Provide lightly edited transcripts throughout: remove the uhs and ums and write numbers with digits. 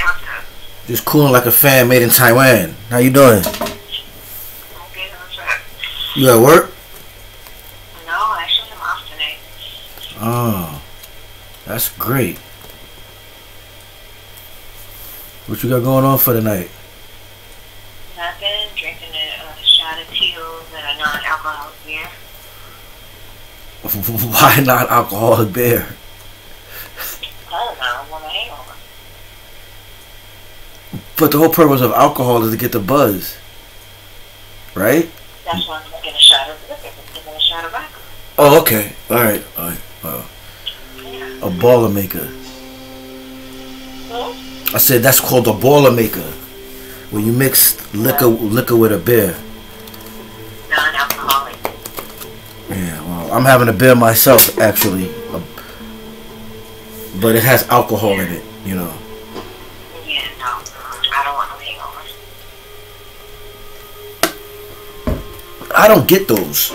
what's up? Just cooling like a fan made in Taiwan. How you doing? Okay, what's up? You at work? No, actually I'm off today. Oh, that's great. What you got going on for the night? Nothing, drinking a shot of Tito's and a non-alcoholic beer. Why not alcoholic beer? I don't know, I want to hangover. But the whole purpose of alcohol is to get the buzz, right? That's why I'm taking a shot of liquor. I'm taking a shot of vodka. Oh, okay. All right. Yeah. A Boilermaker. Hmm? I said that's called a Boilermaker, where you mix liquor with a beer. Non-alcoholic. Yeah. Well, I'm having a beer myself, actually, but it has alcohol in it, you know. Yeah, no. I don't want no hangover. I don't get those.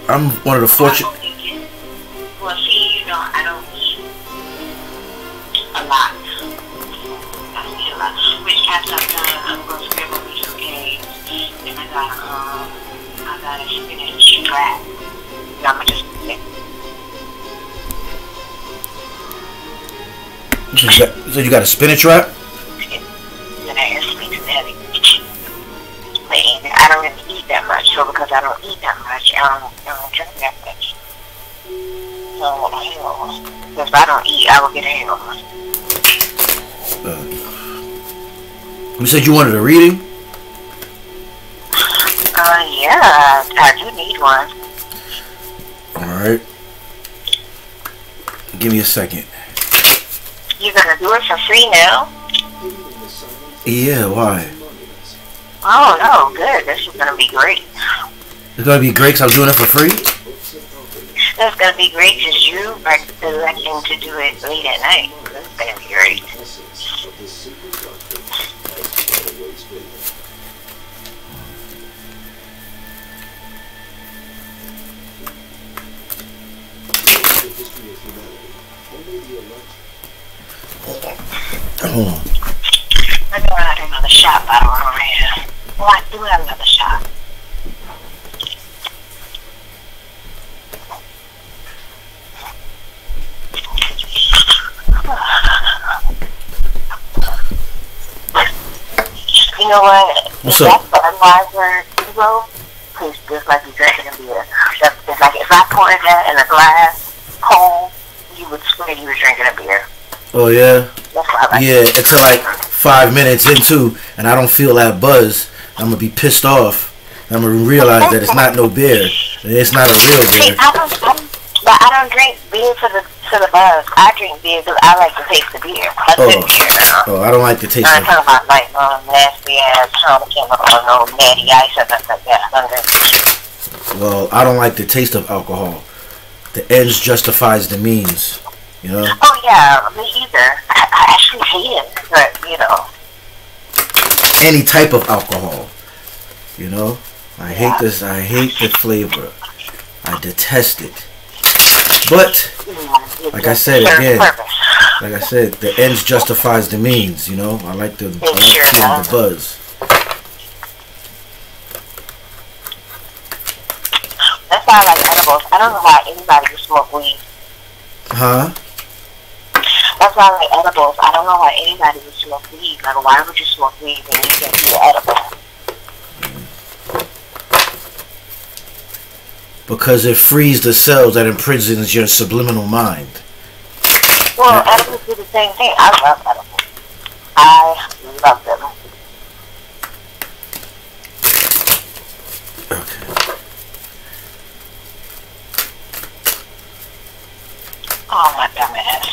I'm one of the fortunate. Well, see, you know, I don't eat a lot. I don't eat a lot. Which after I'm done, I'm going to scramble me some eggs. And I got a spinach wrap. And I'm going to just eat it. So you got a spinach wrap? And it's sweet and heavy. But I don't really eat that much. So because I don't eat that much, I don't drink that much. So I want a hangover. Because if I don't eat, I will get a hangover. You said you wanted a reading? Yeah, I do need one. Alright. Give me a second. You're gonna do it for free now? Yeah, why? Oh, no, good. This is gonna be great. It's gonna be great 'cause I'm doing it for free? That's gonna be great because you are electing to do it late at night. This is gonna be great. Hold on. I know I had another shot bottle over here. Well, I do have another shot. You know what? What's if up? That's Budweiser Zero. Please, just like you're drinking a beer. It's like if I poured that in a glass cold, you would swear you were drinking a beer. Oh, yeah? That's why I like Yeah, it. until like 5 minutes into, and I don't feel that buzz, I'm gonna be pissed off. I'm gonna realize that it's not no beer. And it's not a real See, beer. I don't drink beer for the buzz. I drink beer because I like to taste the beer. A good beer, you know? Oh, I don't like the taste I'm of talking about like nasty ass Heineken or no natty ice or nothing like that. I don't drink. Well, I don't like the taste of alcohol. The ends justifies the means, you know? Oh yeah, me either. I actually hate it, but you know. Any type of alcohol, you know? I hate this. I hate the flavor. I detest it. But, like I said again, like I said, the ends justifies the means, you know? I like feeling the buzz. That's why I like edibles. I don't know why anybody would smoke weed. Huh? That's why I like edibles. I don't know why anybody would smoke weed. Like, why would you smoke weed when you can do edible? Because it frees the cells that imprisons your subliminal mind. Well, edibles do the same thing. I love edibles. I love them. Okay. Oh my goodness.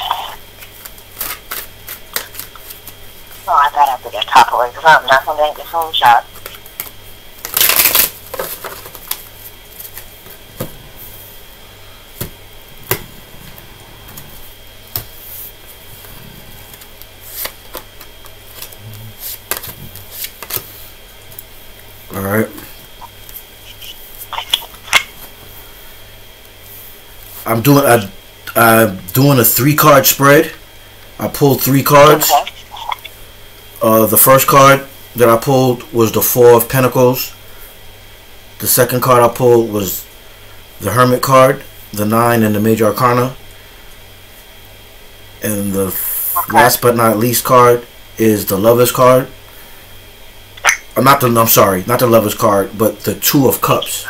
Oh, I thought I put that top away because I'm not going to make this home shot. All right. I'm doing a 3-card spread. I pulled 3 cards. Okay. The first card that I pulled was the Four of Pentacles. The second card I pulled was the Hermit card, the 9 and the Major Arcana. And the last but not least card is the Lovers card. I'm sorry, not the Lovers card, but the Two of Cups.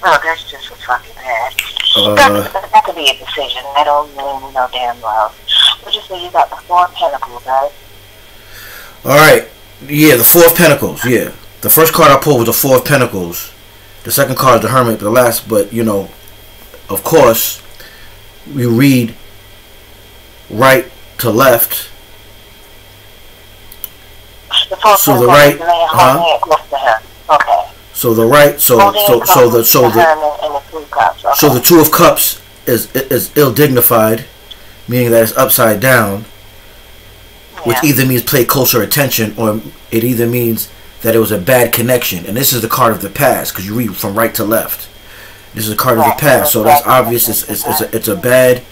Oh, that's just so fucking bad. That could be a decision. I don't mean no damn love. We'll just say you got the Four of Pentacles, right? Alright. Yeah, the Four of Pentacles, yeah. The first card I pulled was the Four of Pentacles. The second card is the Hermit, the last, but, you know, of course, we read right to left. So the right, okay. So the right, so the Two of Cups is ill dignified, meaning that it's upside down, which either means pay closer attention, or it either means that it was a bad connection. And this is the card of the past, because you read from right to left. This is a card of the past, so that's obvious. It's a bad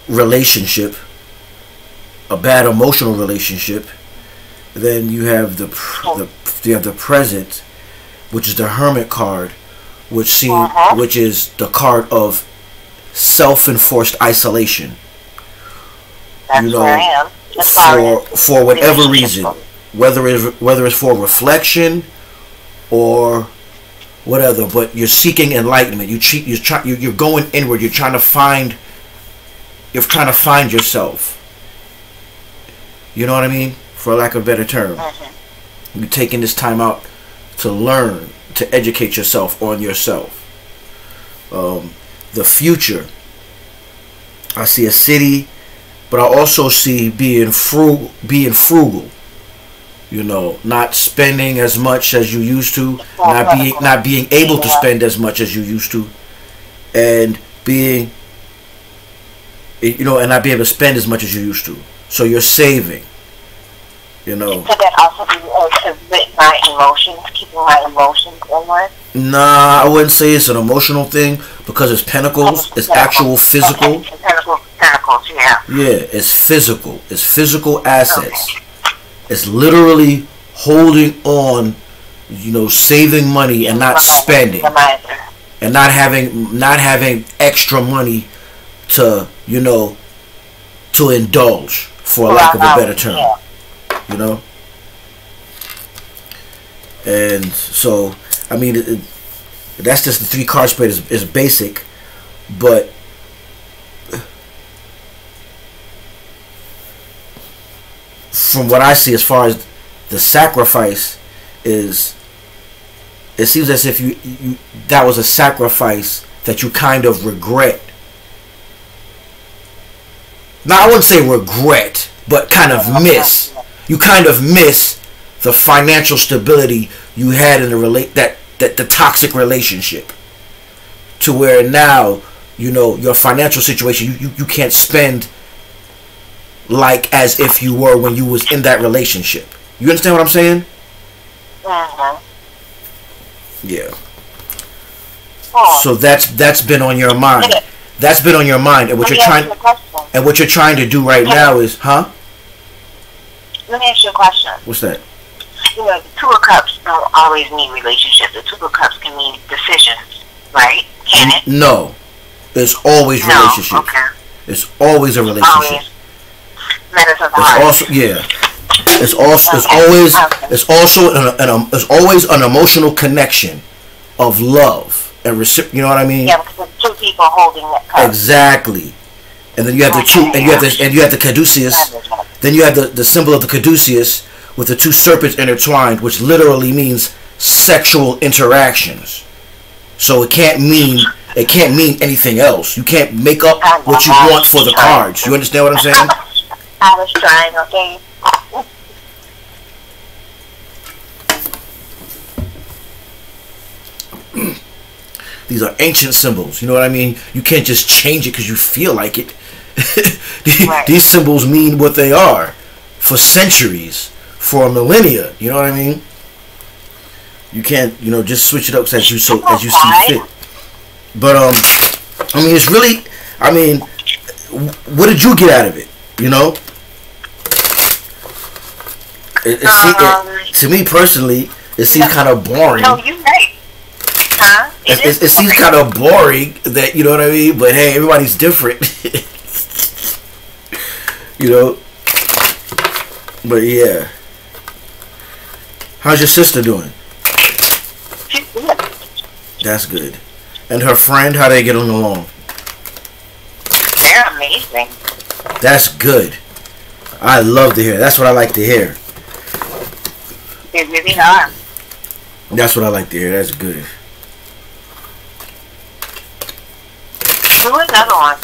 relationship, a bad emotional relationship. Then you have the present, which is the Hermit card, which is the card of self-enforced isolation. That's you know, where I am. For whatever reason, whether it's for reflection or whatever, but you're seeking enlightenment. You're going inward. You're trying to find yourself. You know what I mean? For lack of a better term, you're taking this time out to learn, to educate yourself on yourself. The future, I see a city, but I also see being frugal. You know, not spending as much as you used to, not being able to spend as much as you used to, and being, you know, and not being able to spend as much as you used to. So you're saving. You know. Could that also be with my emotions, keeping my emotions inward? Nah, I wouldn't say it's an emotional thing, because it's Pentacles. It's actual physical. Pentacles, yeah. Yeah, it's physical. It's physical assets. Okay. It's literally holding on, you know, saving money and not spending, and not having extra money to, you know, to indulge, for lack of a better term. Yeah. You know, and so I mean, that's just the 3 card spread is basic, but from what I see, as far as the sacrifice is, it seems as if you that was a sacrifice that you kind of regret. Now, I wouldn't say regret, but kind of miss. You kind of miss the financial stability you had in the toxic relationship, to where now, you know, your financial situation, you can't spend like as if you were when you was in that relationship. You understand what I'm saying? Yeah. So that's been on your mind. That's been on your mind, and what you're trying to do right now is, Let me ask you a question. What's that? You know, the Two of Cups don't always mean relationship. The Two of Cups can mean decisions, right? Can it? No. It's always relationship. Okay. It's always a relationship. It's also, yeah. It's always an emotional connection of love and you know what I mean? Yeah, because there's 2 people holding that cup. Exactly. And then you have the you have the caduceus. Then you have the symbol of the caduceus with the 2 serpents intertwined, which literally means sexual interactions. So it can't mean anything else. You can't make up what you want for the cards. You understand what I'm saying? I was trying, okay. These are ancient symbols. You know what I mean? You can't just change it because you feel like it. These symbols mean what they are for centuries, for millennia. You know what I mean? You can't, you know, just switch it up as you see fit. But I mean, it's really, I mean, what did you get out of it? You know, To me personally, it seems kind of boring. No, you're right. Huh? It seems kind of boring that, you know what I mean? But hey, everybody's different. You know? But yeah. How's your sister doing? She's good. That's good. And her friend, how they get along? They're amazing. That's good. I love to hear. That's what I like to hear. They really are. That's what I like to hear. That's good. Do another one.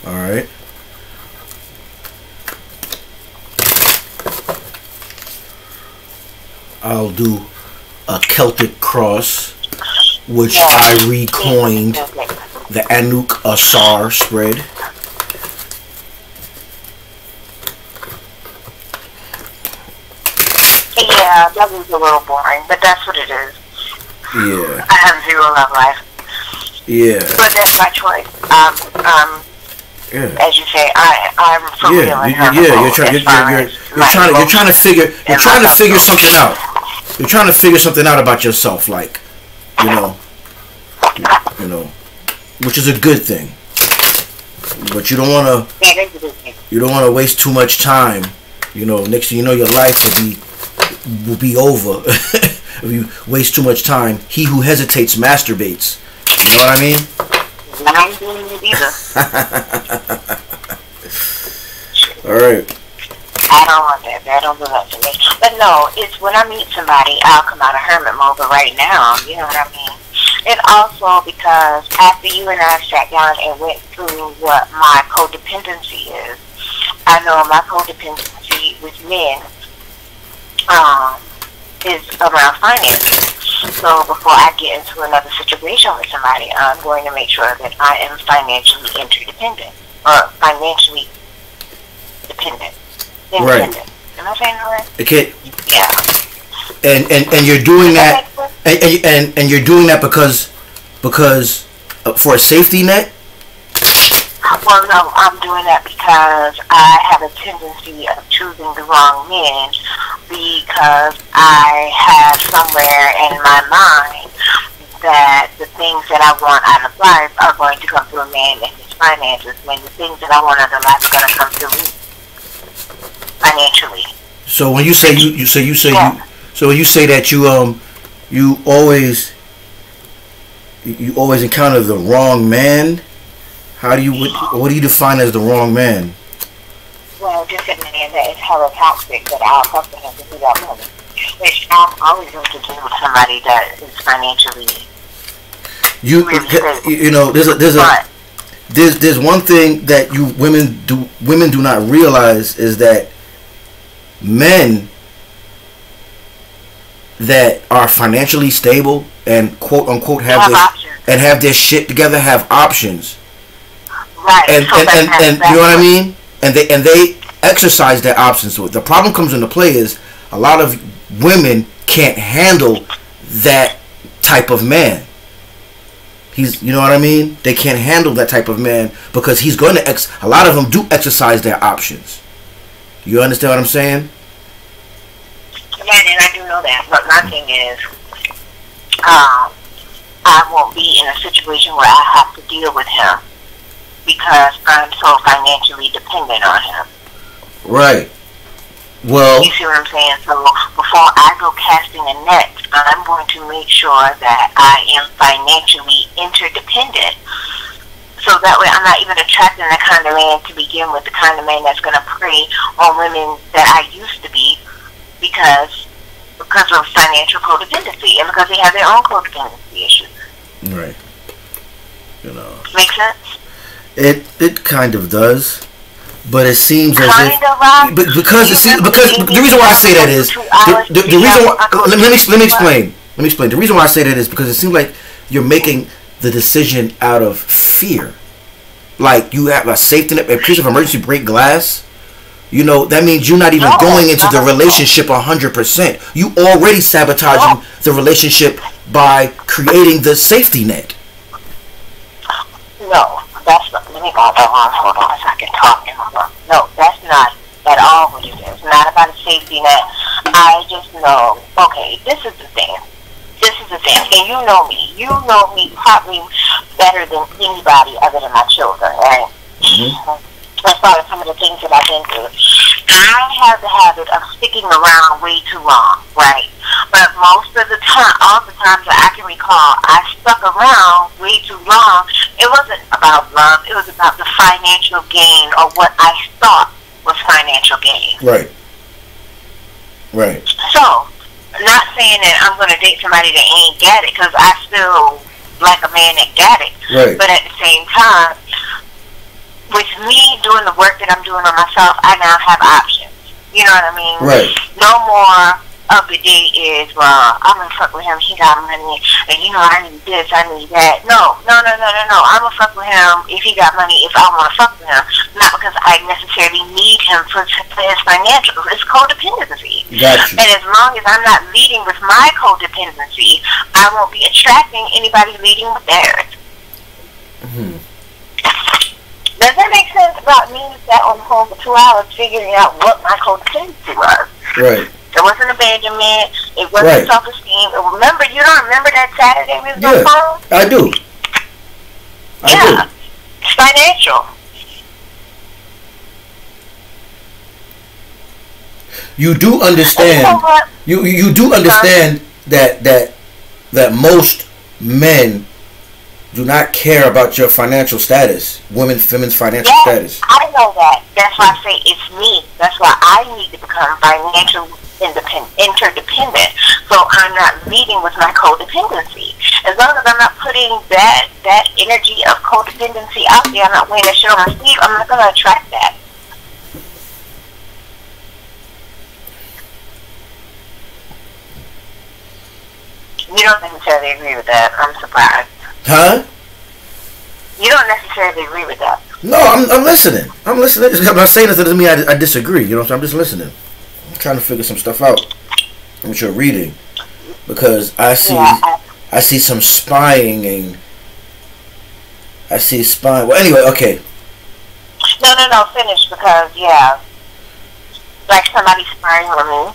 Alright. I'll do a Celtic cross, which I recoined the Anuk Asar spread. Yeah, that was a little boring, but that's what it is. Yeah. I have 0 love life. Yeah. But that's my choice. Yeah. As you say, I'm for real. You're trying to figure something out. You're trying to figure something out about yourself, like, you know, which is a good thing. But you don't want to waste too much time. You know, next thing you know, your life will be over. If you waste too much time, he who hesitates masturbates. You know what I mean? I ain't doing it either. All right. I don't want that. That don't do that to me. But no, it's when I meet somebody, I'll come out of hermit mode. But right now, you know what I mean? And also because after you and I sat down and went through what my codependency is, I know my codependency with men is around finances. So before I get into another situation with somebody, I'm going to make sure that I am financially interdependent or financially dependent. Right. Am I saying that right? Okay. Yeah. And you're doing that, and you're doing that because for a safety net. Well, no, I'm doing that because I have a tendency of choosing the wrong men because I have somewhere in my mind that the things that I want out of life are going to come through a man and his finances, when the things that I want out of life are going to come through me financially. So when you say so when you say that you always encounter the wrong man. What do you define as the wrong man? Well, just a man that is hella toxic, but I'll come to him to do that money. Which I'm always going to do with somebody that is financially there's one thing that women do not realize is that men that are financially stable and quote unquote have their shit together have options. Right. And you know what I mean? And they exercise their options. So the problem comes into play is a lot of women can't handle that type of man. You know what I mean? They can't handle that type of man because he's going to a lot of them do exercise their options. You understand what I'm saying? Yeah, and I do know that. But my thing is, I won't be in a situation where I have to deal with him because I'm so financially dependent on him. Right. Well, you see what I'm saying? So before I go casting a net, I'm going to make sure that I am financially interdependent. So that way I'm not even attracting the kind of man to begin with, the kind of man that's going to prey on women that I used to be because of financial codependency and because they have their own codependency issues. Right. You know. Make sense? It kind of does, but it seems as if because the reason why I say that is the reason why, let me explain. The reason why I say that is because it seems like you're making the decision out of fear. Like you have a safety net, in case of emergency, break glass. You know, that means you're not even going into the relationship 100%. You already sabotaging the relationship by creating the safety net. No, that's not. Let me go. Hold on so I can talk. No, that's not at all what it is. It's not about a safety anything that I just know, okay, this is the thing. This is the thing. And you know me. You know me probably better than anybody other than my children, right? As far as some of the things that I've been through. I have the habit of sticking around way too long, right? But most of the time, all the times that I can recall, I stuck around way too long. It wasn't about love. It was about the financial gain, or what I thought was financial gain. Right. Right. So, not saying that I'm going to date somebody that ain't got it, because I still like a man that got it. Right. But at the same time, with me doing the work that I'm doing on myself, I now have options. You know what I mean? Right. No more of the day is, well, I'm going to fuck with him, he got money, and you know, I need this, I need that. No. I'm going to fuck with him if he got money, if I want to fuck with him. Not because I necessarily need him for his financials. It's codependency. Gotcha. And as long as I'm not leading with my codependency, I won't be attracting anybody leading with theirs. Does that make sense about me sat on the phone for 2 hours figuring out what my codependency was? Right. It wasn't abandonment. It wasn't self-esteem. Remember, you don't remember that Saturday we was on the phone? I do. I do. It's financial. You do understand. You do understand that most men do not care about your financial status, women's financial status. I know that. That's why I say it's me. That's why I need to become financial interdependent. So I'm not leading with my codependency. As long as I'm not putting that energy of codependency out there, I'm not wearing that shit on my sleeve, I'm not going to attract that. You don't necessarily agree with that. I'm surprised. Huh? You don't necessarily agree with that. No, I'm listening. I'm listening. I'm not saying nothing to me. I disagree. You know, so I'm just listening. I'm trying to figure some stuff out. What you're reading, because I see some spying and I see spying. Well, anyway, okay. No. Finish, because like somebody spying on me.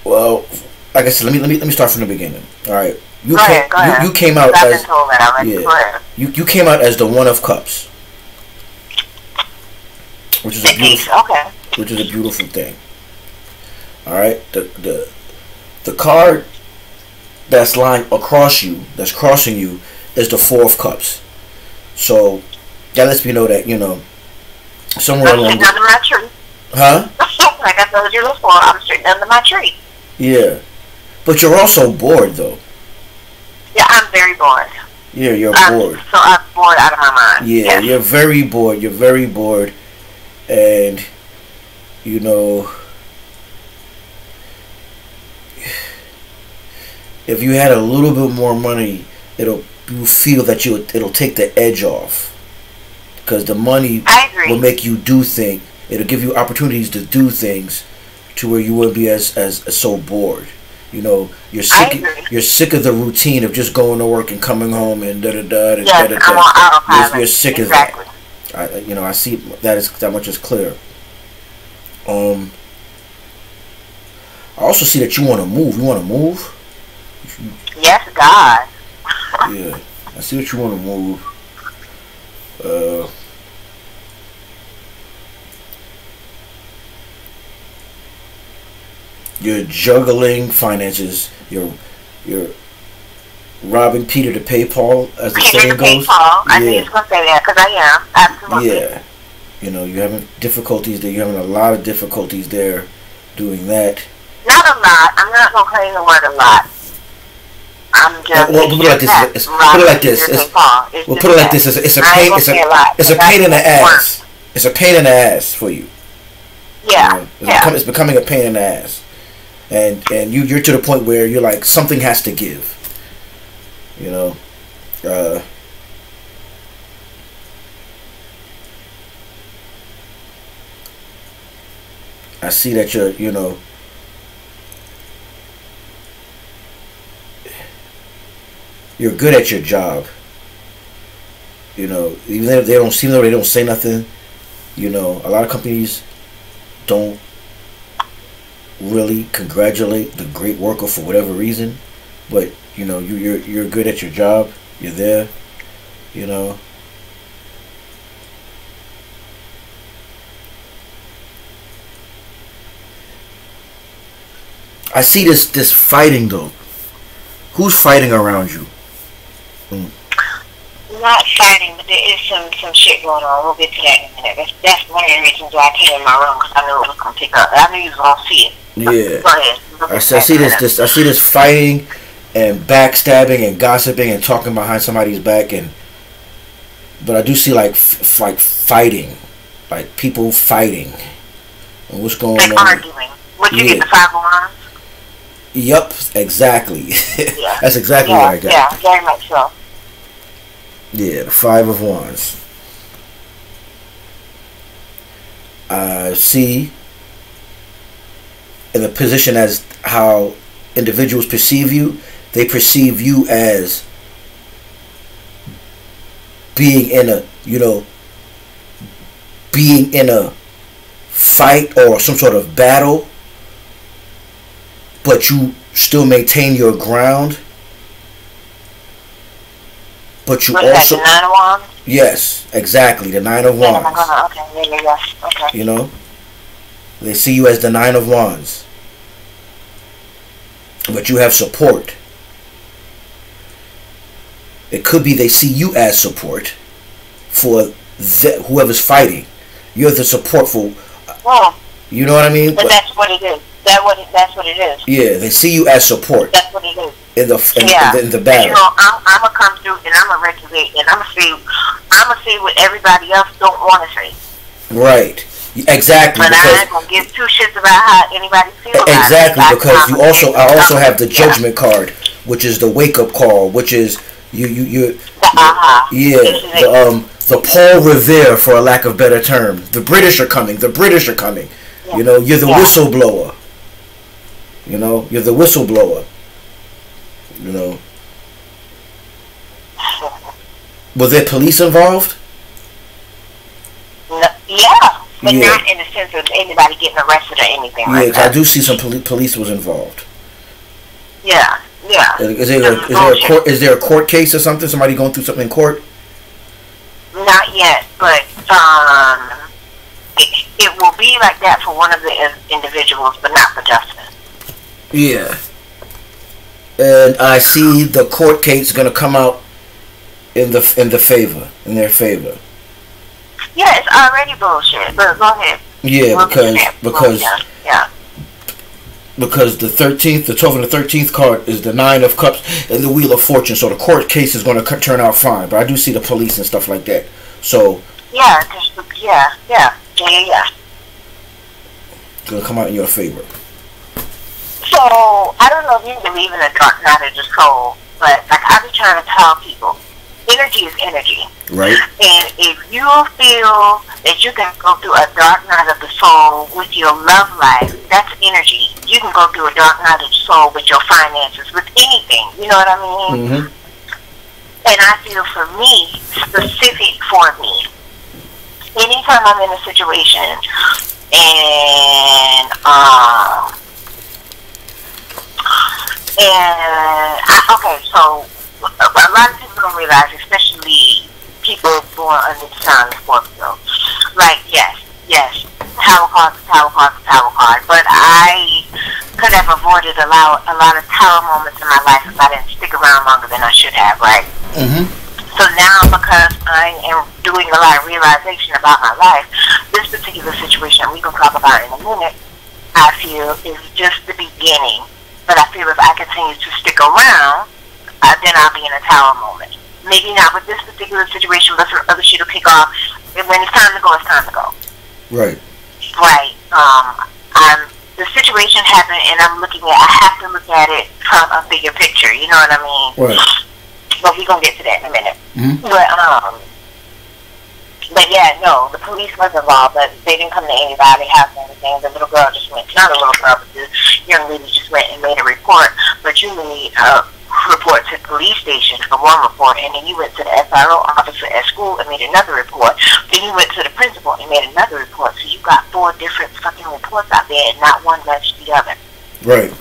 Well, like I said, let me start from the beginning. All right. Go ahead. You came out as you came out as the One of Cups, which is a beautiful thing. All right. The card that's lying across you, that's crossing you, is the Four of Cups. So that lets me know that, you know, somewhere along under my tree. Huh? Like I told you before, I'm sitting under my tree. Yeah, but you're also bored though. Yeah, I'm very bored. Yeah, you're bored. So I'm bored out of my mind. Yeah, you're very bored. You're very bored, and you know, if you had a little bit more money, you feel that it'll take the edge off, because the money will make you do things. It'll give you opportunities to do things, to where you wouldn't be as so bored. You know, you're sick of the routine of just going to work and coming home and da-da-da. Yes, I'm on autopilot. You're sick of that. I see that much is clear. I also see that you want to move. You want to move? Yes, God. Yeah, I see that you want to move. You're juggling finances. You're robbing Peter to pay Paul, as the saying goes. I knew you was gonna say that, because I am, absolutely. Yeah, you know, you're having difficulties there. You're having a lot of difficulties there doing that. Not a lot. I'm not gonna claim the word a lot. I'm just. Well, put it like this. Put it like this. We'll put it like this. It's a pain. It's a pain in the ass. It's a pain in the ass for you. Yeah. It's becoming a pain in the ass. And you're to the point where you're like, something has to give. You know, I see that you're good at your job. You know, even if they don't say nothing. You know, a lot of companies don't really congratulate the great worker for whatever reason, but you know, you're good at your job. You're there. You know. I see this fighting though. Who's fighting around you? Not fighting, but there is some shit going on. We'll get to that in a minute. That's one of the reasons why I came in my room, because I knew it was gonna pick up. I knew you was gonna see it. Yeah. Go ahead. I see this fighting and backstabbing and gossiping and talking behind somebody's back, but I do see like fighting, like people fighting. And what's going on? Arguing. Would you get the 5 of Wands? Yup, exactly. Yeah. That's exactly what I got. Yeah, very much so. Yeah, the 5 of Wands. I see in the position as how individuals perceive you. They perceive you as being in a, being in a fight or some sort of battle, but you still maintain your ground. But you also, the 9 of Wands? Yes, exactly, the 9 of Wands. Okay, okay. You know, they see you as the 9 of Wands, but you have support. It could be they see you as support for whoever's fighting. You're the support for. Well, you know what I mean? But that's what it is. That's what it is. Yeah, they see you as support. That's what it is. In the battle. You know, I'm gonna come through and I'm gonna regulate and I'm gonna say what everybody else don't want to say. Right. Exactly. But I ain't gonna give 2 shits about how anybody feels. Exactly, because I also have the Judgment card, which is the wake up call, which is the Paul Revere, for a lack of better term. The British are coming. Yeah. You know, you're the whistleblower. You know, you're the whistleblower. You know. Were there police involved? No, yeah, but not in the sense of anybody getting arrested or anything like that. I do see some police was involved. Yeah. Is there a court case or something? Somebody going through something in court? Not yet, but it will be like that for one of the individuals, but not for Justin. Yeah. And I see the court case going to come out in their favor. Yeah, it's already bullshit. But go ahead. Yeah, because the 12th and the 13th card is the 9 of Cups and the Wheel of Fortune. So the court case is going to turn out fine. But I do see the police and stuff like that. So yeah. It's going to come out in your favor. So, I don't know if you believe in the dark night of the soul, but like I be trying to tell people, energy is energy. Right. And if you feel that you can go through a dark night of the soul with your love life, that's energy. You can go through a dark night of the soul with your finances, with anything. You know what I mean? Mm-hmm. And I feel for me, specific for me, anytime I'm in a situation and so a lot of people don't realize, especially people born under the sign of Scorpio, like, yes, tower card, but I could have avoided a lot of tower moments in my life if I didn't stick around longer than I should have, right? Mm-hmm. So now, because I am doing a lot of realization about my life, this particular situation we're going to talk about in a minute, I feel is just the beginning. But I feel if I continue to stick around, then I'll be in a tower moment. Maybe not with this particular situation, but some other shit will kick off. And when it's time to go, it's time to go. Right. Right. The situation happened, and I have to look at it from a bigger picture. You know what I mean? Right. But we're going to get to that in a minute. Mm-hmm. But yeah, no, the police was involved, but they didn't come to anybody's house or anything. The little girl just went, not a little girl, but the young lady just went and made a report. But you made a report to the police station for one report, and then you went to the SRO officer at school and made another report. Then you went to the principal and made another report. So you got 4 4 different fucking reports out there, and not one matched the other. Right.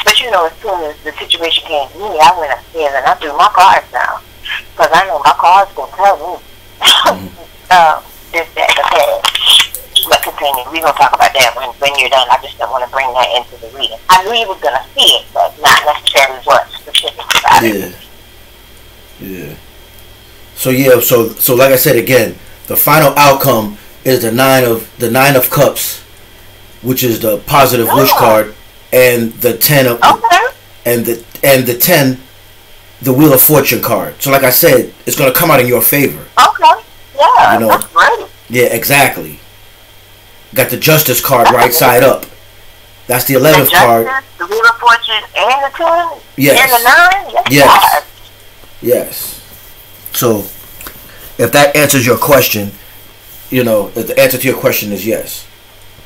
But you know, as soon as the situation came to me, I went upstairs and I threw my cards down. Because I know my cards will tell me this, that, the past. But continue. We're going to talk about that when you're done. I just don't want to bring that into the reading. I knew you were going to see it, but not necessarily what specific about it. Yeah. So yeah, so like I said again, the final outcome is the nine of cups, which is the positive wish card, and the 10 of and the 10, the Wheel of Fortune card. So like I said, it's gonna come out in your favor. Okay. Yeah. You know, that's great. Yeah, exactly. Got the Justice card right side up. That's the 11th card. The Wheel of Fortune and the 10. Yes. And the 9. Yes. Yes. So, if that answers your question, you know, if the answer to your question is yes.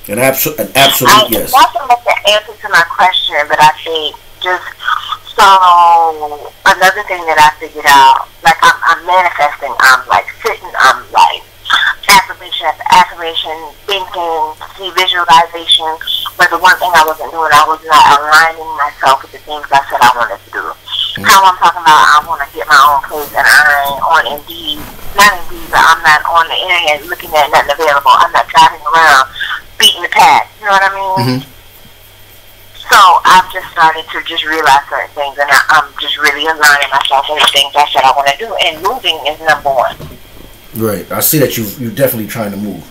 An absolute yes. Not so much the answer to my question, but I think just, so, another thing that I figured out, like, I'm manifesting, I'm, like, sitting, I'm, like, affirmation after affirmation, thinking, see visualization, but the one thing I wasn't doing, I was not aligning myself with the things I said I wanted to do. How I'm talking about, I want to get my own place, and I ain't on Indeed, not Indeed, but I'm not on the internet looking at nothing available. I'm not driving around beating the pad. You know what I mean? So I've just started to just realize certain things, and I'm just really aligning myself with the things I said I want to do, and moving is number 1. Right. I see that you're definitely trying to move.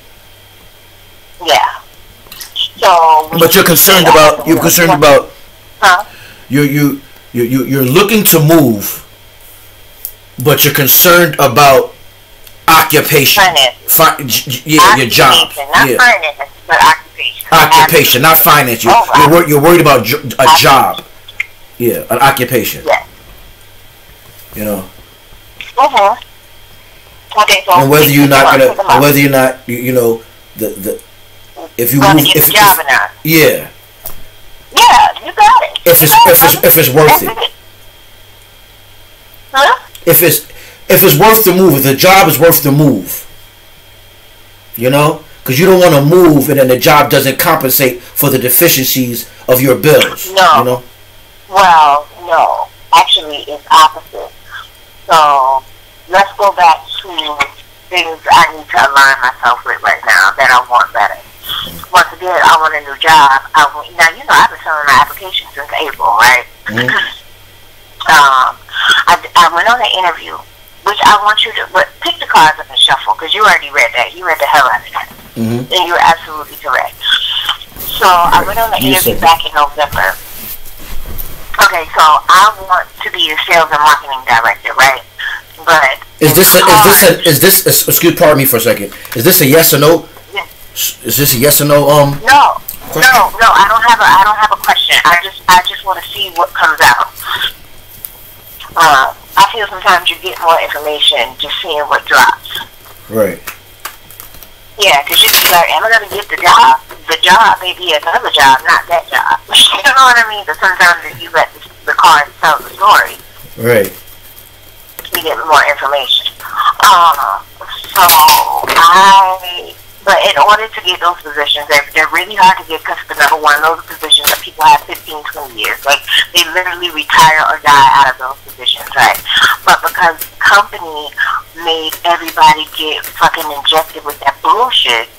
Yeah. So. But you're concerned about. Huh? You're looking to move, but you're concerned about occupation. Finance. Your job. Not finance, but occupation. Occupation, not finance. You're worried about a job. Yeah, an occupation. Yeah. You know. Okay, so and whether you're not you know, if you move, if job or not. Yeah. Yeah, you got it. If it's worth it. Huh? If it's worth the move, if the job is worth the move. You know? Because you don't want to move and then the job doesn't compensate for the deficiencies of your bills. No. You know? Well, no. Actually, it's opposite. So, let's go back to things I need to align myself with right now that I want better. Once again, I want a new job. Now, you know, I've been filling my application since April, right? I went on an interview, which I want you to pick the cards up and shuffle, because you already read that. You read the hell out of that. And you're absolutely correct. So, I went on an interview back in November. Okay, so I want to be a sales and marketing director, right? But pardon me for a second. Is this a yes or no? Is this a yes or no? No, I don't have a question. I just want to see what comes out. I feel sometimes you get more information just seeing what drops. Right. Yeah, because you be like, am I gonna get the job? The job may be another job, not that job. You know what I mean? But sometimes if you let the cards tell the story, right, you get more information. But in order to get those positions, they're really hard to get, because number one, those positions that people have 15, 20 years. Like, they literally retire or die out of those positions, right? But because the company made everybody get fucking injected with that bullshit,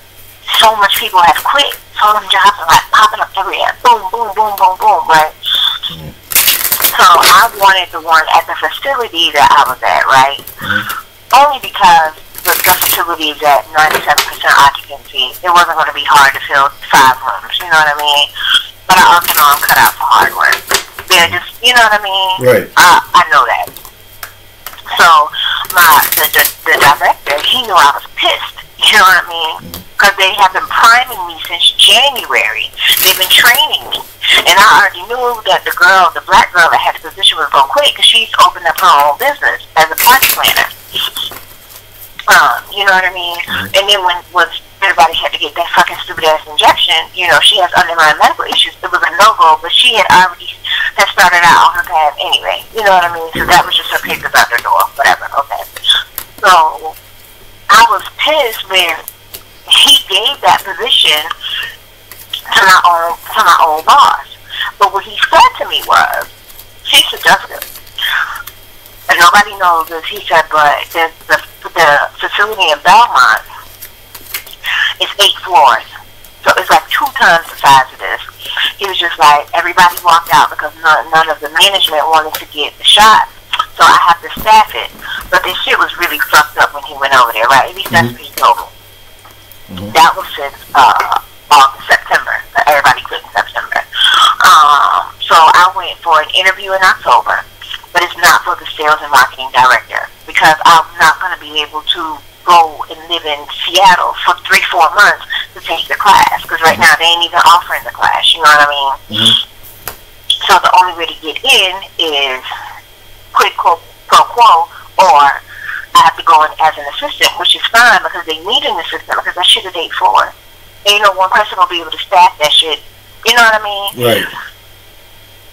so much people have quit. So them jobs are like popping up everywhere. Boom, boom, boom, boom, boom, right? So I wanted the one at the facility that I was at, right? Only because the facility is at 97% occupancy. It wasn't going to be hard to fill 5 rooms, you know what I mean? But I also know I'm cut out for hard work. They're just, you know what I mean? Right. I know that. So the director, he knew I was pissed, you know what I mean? Because they have been priming me since January. They've been training me. And I already knew that the black girl that had the position was going to quit, because she's opened up her own business as a party planner. You know what I mean? And then when everybody had to get that fucking stupid ass injection, you know, she has underlying medical issues. It was a no-go, but she had already started out on her path anyway. You know what I mean? So that was just her papers out the door. Whatever. Okay. So was pissed when he gave that position to my old boss. But what he said to me was, he said, Jessica, and nobody knows this, he said, but the facility in Belmont is 8 floors. So it's like 2 times the size of this. He was just like, everybody walked out because none of the management wanted to get the shot. So I have to staff it. But this shit was really fucked up when he went over there, right? At least that's what he told me. That was since September. Everybody quit in September. So I went for an interview in October, but it's not for the sales and marketing director because I'm not going to be able to go and live in Seattle for 3-4 months to take the class because right now they ain't even offering the class. You know what I mean? So the only way to get in is quid pro quo, or I have to go in as an assistant, which is fine because they need an assistant because that shit is 8 floors. Ain't no one person gonna be able to staff that shit. You know what I mean? Right.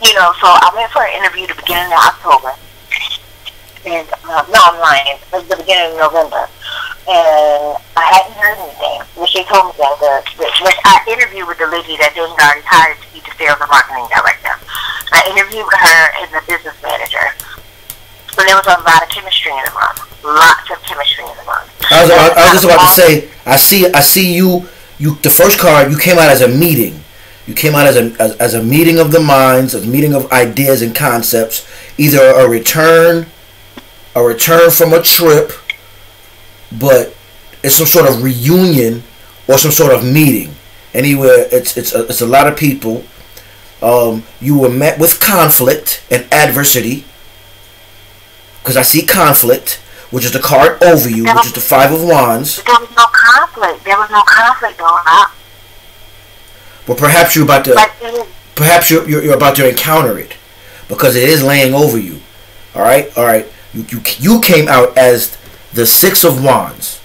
You know, so I went for an interview the beginning of October. And, no, I'm lying. It was the beginning of November. And I hadn't heard anything. When she told me that, when I interviewed with the lady that they had already hired to be the sales and marketing director. I interviewed her as a business manager. And there was a lot of chemistry in the room. Lots of chemistry in the room. I was just about to say, I see you, the first card, you came out as a meeting. You came out as a meeting of the minds, a meeting of ideas and concepts, either a return from a trip, but it's some sort of reunion or some sort of meeting. Anywhere, it's a lot of people. You were met with conflict and adversity, because I see conflict, which is the card over you, which is the 5 of Wands. There was no conflict. There was no conflict going on. But perhaps you're about to, you're about to encounter it, because it is laying over you. All right. You came out as the 6 of Wands,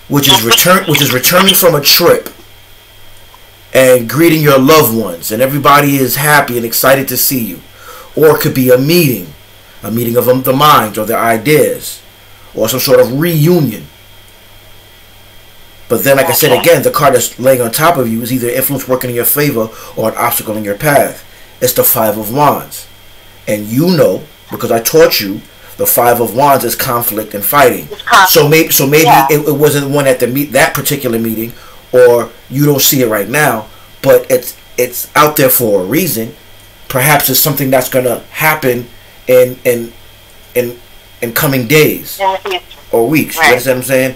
which is returning from a trip and greeting your loved ones, and everybody is happy and excited to see you. Or it could be a meeting of the minds or the ideas, or some sort of reunion. But then, like I said again, the card that's laying on top of you is either influence working in your favor or an obstacle in your path. It's the 5 of Wands. And you know, because I taught you, the 5 of Wands is conflict and fighting. So maybe it wasn't one at that particular meeting, or you don't see it right now, but it's out there for a reason. Perhaps it's something that's gonna happen in coming days or weeks. Right. You understand what I'm saying?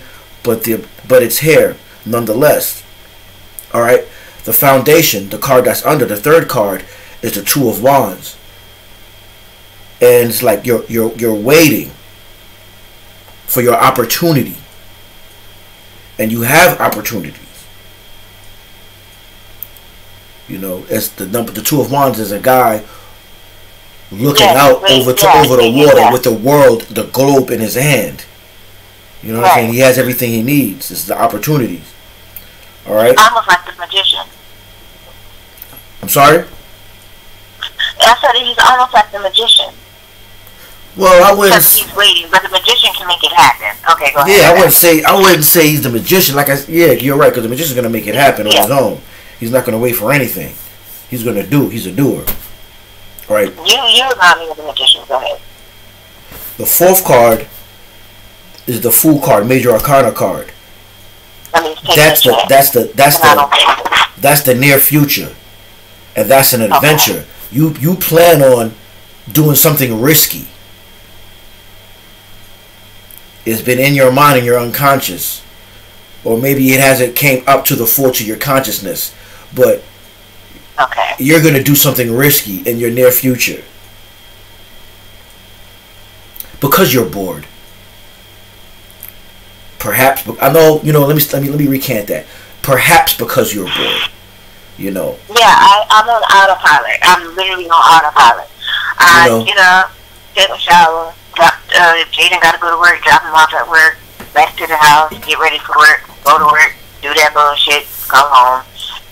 But it's here nonetheless. All right. The foundation, the card that's under, the 3rd card, is the 2 of Wands, and it's like you're waiting for your opportunity, and you have opportunities. You know, it's the 2 of Wands is a guy looking out over the water with the world, the globe in his hand. You know what I'm saying? He has everything he needs. This is the opportunities. All right? Almost like the magician. I'm sorry? I said he's almost like the magician. Well, I wouldn't. Because he's waiting, but the magician can make it happen. Okay, go ahead. Yeah, I wouldn't say he's the magician. You're right, because the magician's gonna make it happen on his own. He's not gonna wait for anything. He's gonna do. He's a doer. All right. You remind me of the magician. Go ahead. The 4th card is the Fool card, Major Arcana card. That's the near future, and that's an adventure. Okay. You plan on doing something risky. It's been in your mind and your unconscious, or maybe it hasn't came up to the fore to your consciousness, but you're going to do something risky in your near future because you're bored. Perhaps, I know, let me recant that. Perhaps because you're bored, you know. Yeah, I'm on autopilot. I'm literally on autopilot. Take a shower, if Jaden got to go to work, drop him off at work, back to the house, get ready for work, go to work, do that bullshit, come home.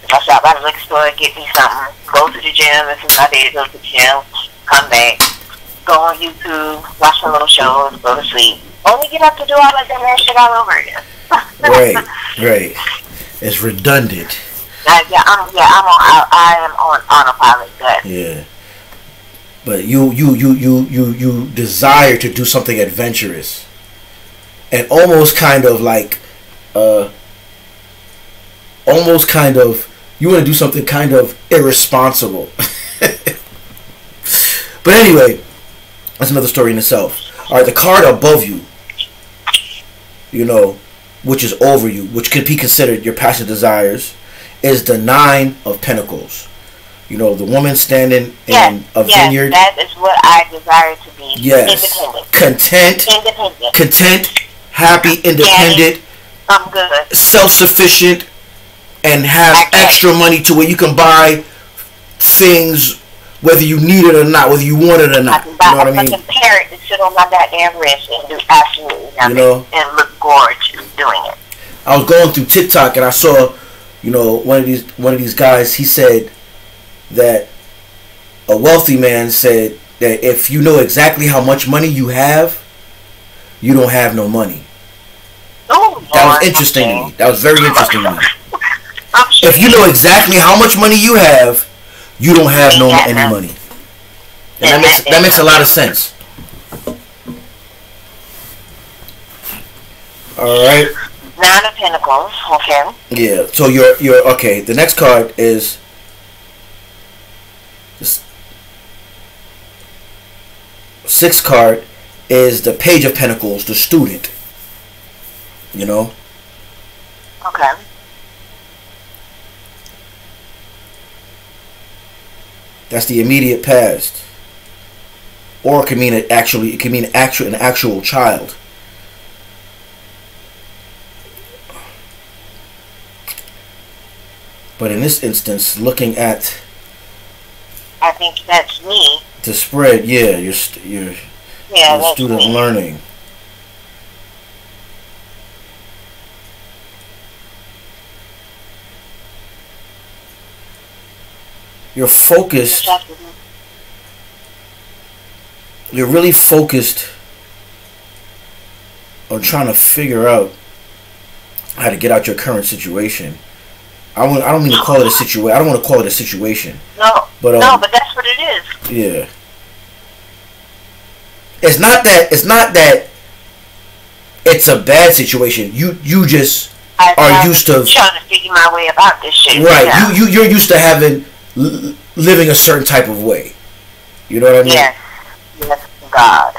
If I stop by the liquor store, get me something, go to the gym, if it's my day to go to the gym, come back, go on YouTube, watch some little shows, go to sleep. only get up to do all that dumb shit all over again. Right. It's redundant. I am on autopilot. Good. Yeah. But you desire to do something adventurous, and almost kind of you want to do something kind of irresponsible. But anyway, that's another story in itself. All right, the card above you, which is over you, which could be considered your passion desires, is the 9 of Pentacles. The woman standing in a vineyard. That is what I desire to be. Yes. Independent. Content, happy, independent. I'm good. Self-sufficient, and have extra money to where you can buy things whether you need it or not, whether you want it or not. You know what I mean? I can parrot to sit on my goddamn wrist and do absolutely nothing and look gorgeous doing it. I was going through TikTok and I saw, one of these guys. He said that a wealthy man said that if you know exactly how much money you have, you don't have no money. Oh, that was interesting to me. That was very interesting to me. If you know exactly how much money you have, you don't have any money. And that makes a lot of sense. All right. 9 of Pentacles. Okay. Yeah. So you're okay. The next card is this 6th card is the Page of Pentacles, the student. Okay. That's the immediate past, or it can mean an actual child. But in this instance, looking at, I think that's me. The spread, yeah, you're student learning. You're focused. You're really focused on trying to figure out how to get out your current situation. I don't mean to call it a situation. I don't want to call it a situation. No, but that's what it is. Yeah. It's not that it's a bad situation. You just are used to trying to figure my way about this shit. Right. Yeah. You're used to living a certain type of way. You know what I mean? Yes. Yes, God.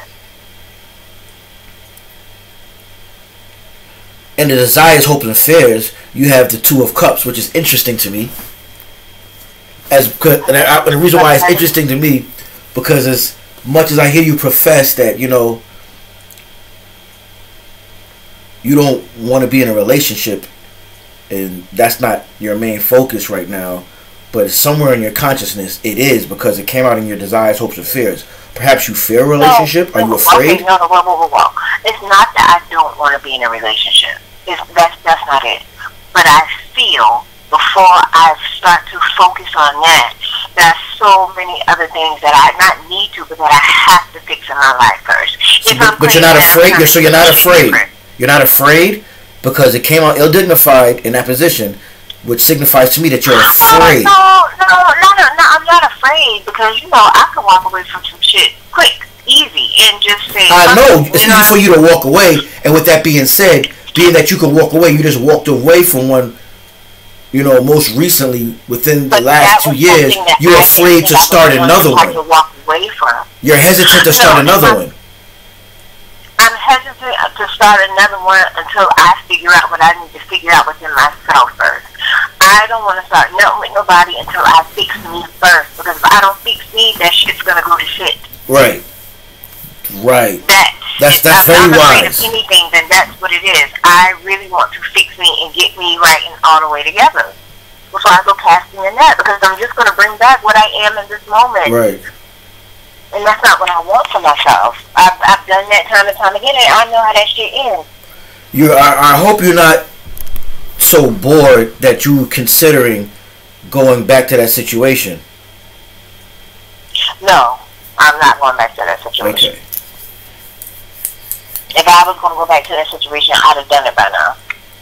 And the desires, hopes, and fears, you have the 2 of Cups, which is interesting to me. And the reason why it's interesting to me, because as much as I hear you profess that, you don't want to be in a relationship, and that's not your main focus right now, but somewhere in your consciousness it is, because it came out in your desires, hopes, and fears. Perhaps you fear a relationship? Are you afraid? Okay, no. It's not that I don't want to be in a relationship. That's not it. But I feel, before I start to focus on that, there's so many other things that I not need to, but that I have to fix in my life first. But you're not afraid. So you're not afraid. You're not afraid because it came out ill-dignified in that position, which signifies to me that you're afraid. No, I'm not afraid, because I can walk away from some shit quick, easy, and just say. I know it's easy for you to walk away, and with that being said, being that you can walk away, you just walked away from one. Most recently, within the last 2 years, you're afraid to start another one. You're hesitant to start another one. I'm hesitant to start another one until I figure out what I need to figure out within myself first. I don't want to start nothing with nobody until I fix me first, because if I don't fix me, that shit's gonna go to shit. Right. That's if very I'm wise. If anything, then that's what it is. I really want to fix me and get me right and all the way together before I go casting in that, because I'm just gonna bring back what I am in this moment. Right. And that's not what I want for myself. I've done that time and time again, and I know how that shit ends. I hope you're not so bored that you're considering going back to that situation. No, I'm not going back to that situation. Okay. If I was going to go back to that situation, I'd have done it by now.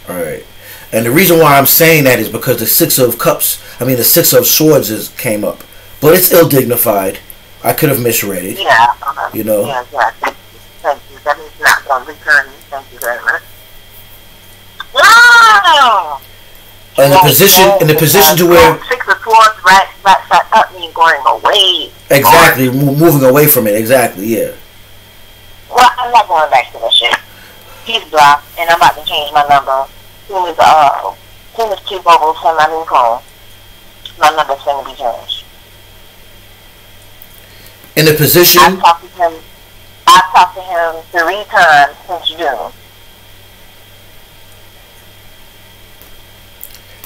All right. And the reason why I'm saying that is because the Six of Cups, the Six of Swords came up. But it's ill-dignified. I could have misread it. Yeah. You know? Yeah. Thank you. That means not going to return me. Thank you very much. Wow! In the position to where... Six of Swords, right side up, mean going away. Exactly. Moving away from it. Exactly, yeah. Well, I'm not going back to that shit. He's blocked, and I'm about to change my number. He was 2 bubbles from my new phone. My number's going to be changed. In the position... I've talked to him 3 times since June.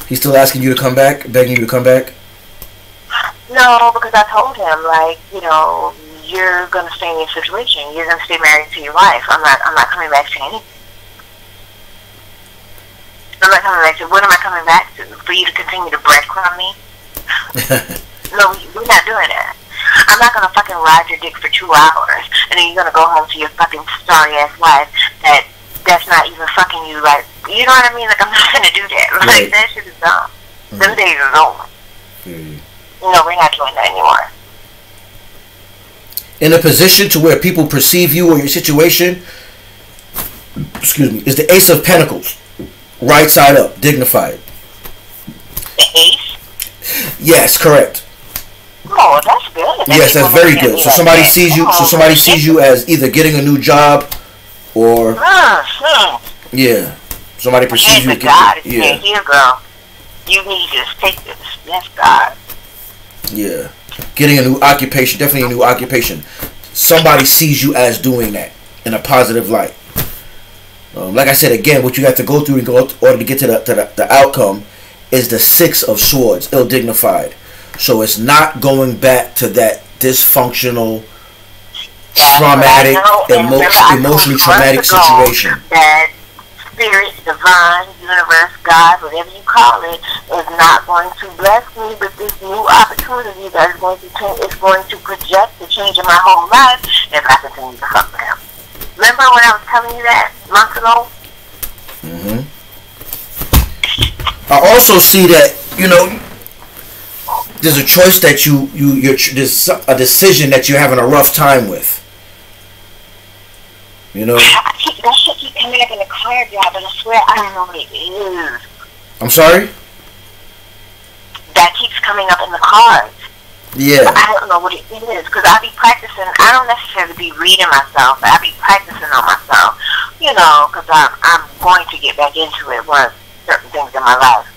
He's still asking you to come back? Begging you to come back? No, because I told him, like, you know, you're going to stay in your situation. You're going to stay married to your wife. I'm not coming back to anything. I'm not coming back to... What am I coming back to? For you to continue to breadcrumb me? No, we're not doing that. I'm not going to fucking ride your dick for 2 hours, and then you're going to go home to your fucking sorry-ass wife that's not even fucking you, like, you know what I mean? Like, I'm not going to do that. Like, right. That shit is dumb. Them days are over. No, we're not doing that anymore. In a position to where people perceive you or your situation, is the Ace of Pentacles. Right side up, dignified. The Ace? Yes, correct. Oh, that's good. Yes, that's very good. So somebody sees you. So somebody sees you as either getting a new job, or yeah, somebody perceives you. God, yeah, here, girl. You need to take this. Yes, God. Yeah, getting a new occupation. Definitely a new occupation. Somebody sees you as doing that in a positive light. Like I said again, what you have to go through in order to get to the outcome is the Six of Swords, ill-dignified. So it's not going back to that dysfunctional, traumatic, emotionally traumatic situation. That spirit, divine, universe, God, whatever you call it, is not going to bless me with this new opportunity that is going to change. It's going to project the change in my whole life if I continue to fuck with him. Remember when I was telling you that months ago? I also see that, you know, there's a choice that there's a decision that you're having a rough time with. You know? That shit keep coming up in the card, y'all, but I swear I don't know what it is. I'm sorry? That keeps coming up in the cards. Yeah. But I don't know what it is, because I be practicing. I don't necessarily be reading myself, but I be practicing on myself. You know, because I'm going to get back into it once certain things in my life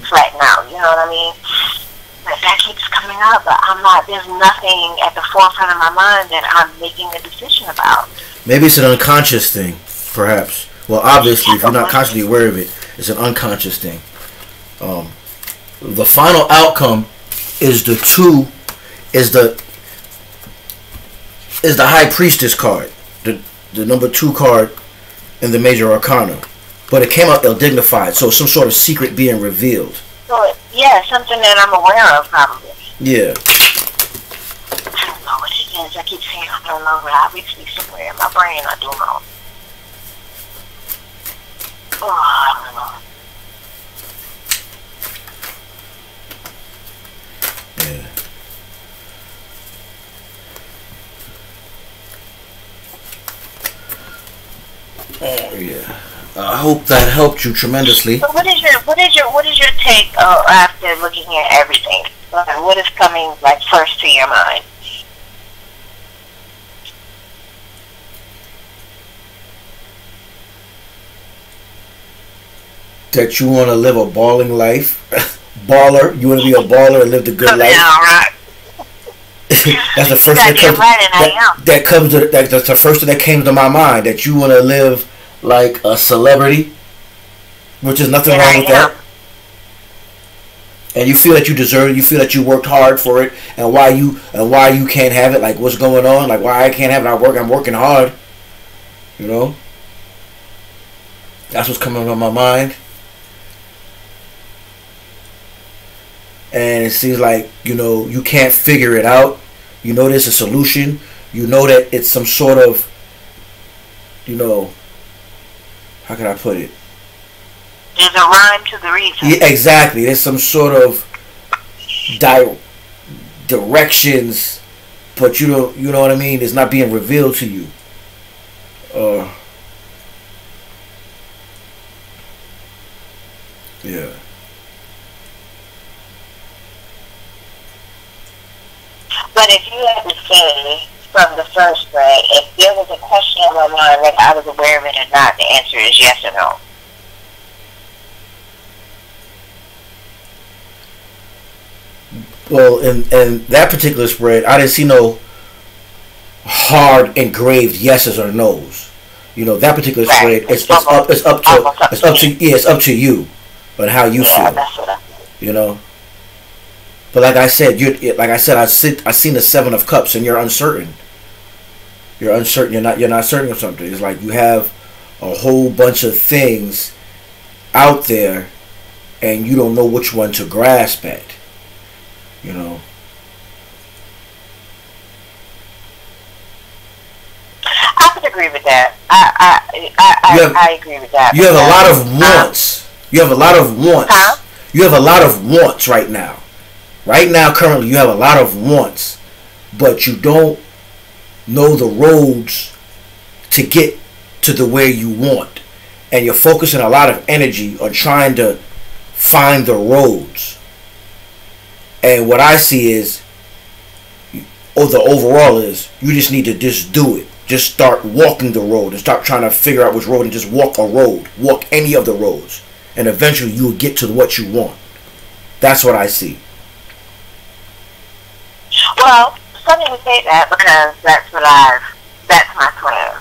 flatten out. You know what I mean? But that keeps coming up, but I'm not. There's nothing at the forefront of my mind that I'm making a decision about. Maybe it's an unconscious thing, perhaps. Well, obviously, if you're not consciously aware of it, it's an unconscious thing. The final outcome is the High Priestess card, the number 2 card in the Major Arcana, but it came out ill-dignified, so some sort of secret being revealed. So yeah, something that I'm aware of, probably. Yeah. I don't know what it is. I keep saying I don't know, but I reach me somewhere in my brain. I do know. Oh, I don't know. Yeah. Oh yeah. I hope that helped you tremendously. So what is your take after looking at everything? What is coming like first to your mind? That you want to live a balling life, baller. You want to be a baller and live the good life. Yeah, right. That's the first thing that comes. That's the first thing that came to my mind. That you want to live like a celebrity, which is nothing wrong with that. And you feel that you deserve it. You feel that you worked hard for it, and why you can't have it. Like, what's going on? Like, why I can't have it? I'm working hard. You know. That's what's coming on my mind. And it seems like, you know, you can't figure it out. You know there's a solution. You know that it's some sort of you know, how can I put it? There's a rhyme to the reason. Yeah, exactly. There's some sort of directions, but you know what I mean? It's not being revealed to you. Yeah. But if you had to say from the first spread, if there was a question in my mind whether I was aware of it or not, the answer is yes or no. Well, in that particular spread, I didn't see no hard engraved yeses or nos. You know, that particular spread, it's up to you, but how you feel. That's what I feel. You know. But like I said, I seen the Seven of Cups, and you're uncertain. You're uncertain. You're not certain of something. It's like you have a whole bunch of things out there, and you don't know which one to grasp at. You know. I could agree with that. I agree with that. You have a lot of wants. You have a lot of wants. Huh? You have a lot of wants right now. Right now, currently, you have a lot of wants, but you don't know the roads to get to the where you want, and you're focusing a lot of energy on trying to find the roads. And what I see is, or the overall is, you just need to just do it. Just start walking the road and stop trying to figure out which road, and just walk a road. Walk any of the roads, and eventually you will get to what you want. That's what I see. Well, funny to say that, because that's my plan.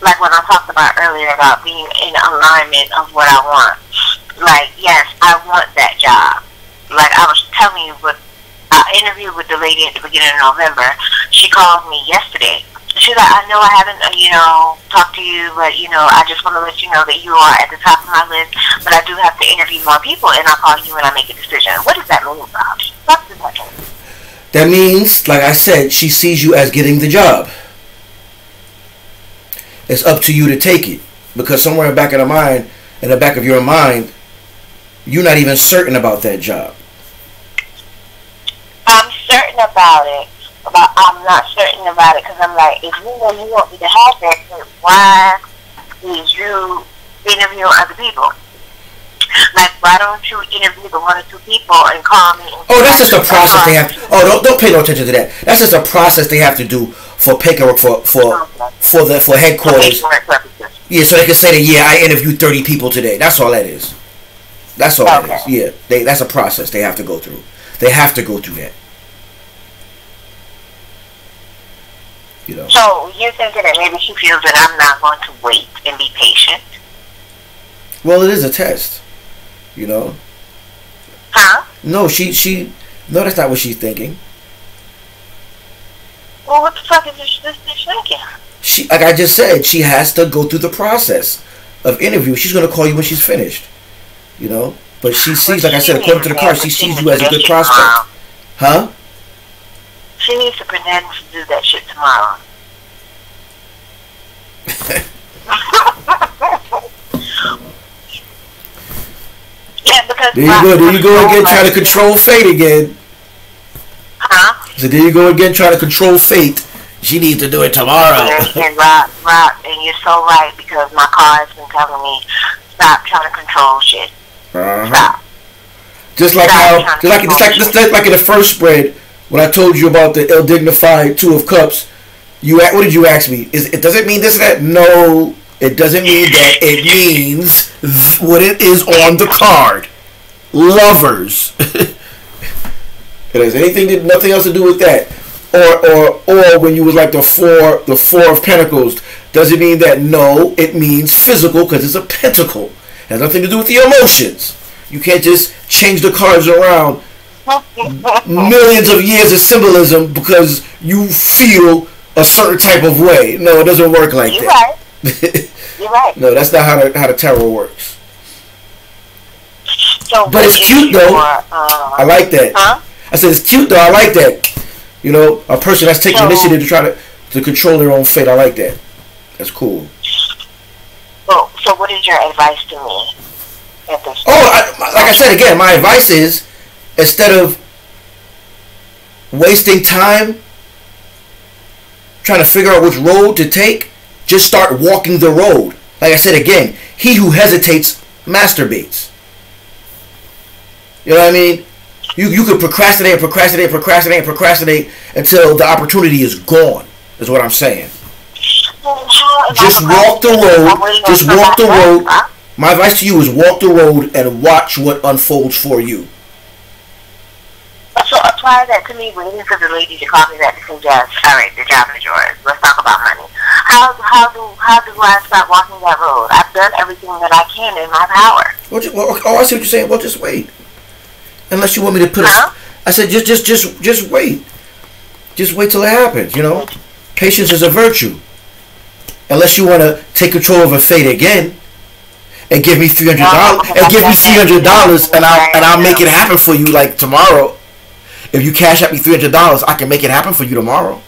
Like when I talked about earlier about being in alignment of what I want. Like, yes, I want that job. Like I was telling you, with I interviewed with the lady at the beginning of November. She called me yesterday. She's like, I know I haven't, talked to you, but, I just want to let you know that you are at the top of my list, but I do have to interview more people, and I'll call you when I make a decision. What does that mean, Bob? What does that mean? That means, like I said, she sees you as getting the job. It's up to you to take it. Because somewhere in the back of your mind, you're not even certain about that job. I'm certain about it, but I'm not certain about it because I'm like, if you know you want me to have that, then why did you interview other people? Like, why don't you interview the 1 or 2 people and call me? Oh, that's just a process they have. Oh, don't pay no attention to that. That's just a process they have to do for paperwork for headquarters. Yeah, so they can say that, yeah, I interviewed 30 people today. That's all that is. That's all that is. Yeah, that's a process they have to go through. They have to go through that. So you're thinking that maybe she feels that I'm not going to wait and be patient? Well, it is a test. Huh? No, no, that's not what she's thinking. Well, what the fuck is this bitch thinking? Like I just said, she has to go through the process of interview. She's going to call you when she's finished. But she sees, like I said, according to the card, she sees you as a good prospect. Huh? She needs to pretend to do that shit tomorrow. Yeah, because there you go again, trying to control fate again. Huh? So there you go again, trying to control fate. She needs to do it tomorrow. And Rock, and you're so right, because my car has been telling me, stop trying to control shit. Stop. Just like in the first spread, when I told you about the ill-dignified 2 of Cups, what did you ask me? Does it mean this or that? No, it doesn't mean that. It means what it is on the card. Lovers. It has nothing else to do with that. Or when you was like the four of Pentacles, does it mean that? No, it means physical, because it's a pentacle. It has nothing to do with the emotions. You can't just change the cards around millions of years of symbolism because you feel a certain type of way. No, it doesn't work like that. Right. You're right. No, that's not how the tarot works. So but it's cute though. I like that. Huh? I said it's cute though. I like that. A person that's taking initiative to try to control their own fate. I like that. That's cool. So what is your advice to me at this point? Oh, like I said again, my advice is, instead of wasting time trying to figure out which road to take, just start walking the road. Like I said again, he who hesitates masturbates. You know what I mean? You could procrastinate until the opportunity is gone, is what I'm saying. Just walk the road. Just walk the road. My advice to you is walk the road and watch what unfolds for you. So apply that to me, waiting for the lady to call me back to suggest, all right, the job is yours. Let's talk about money. How do I start walking that road? I've done everything that I can in my power. I see what you're saying. Well, just wait. Unless you want me to put I said just wait. Just wait till it happens, you know. Patience is a virtue. Unless you want to take control of a fate again and give me $300 and I'll make it happen for you like tomorrow. If you cash out me $300, I can make it happen for you tomorrow.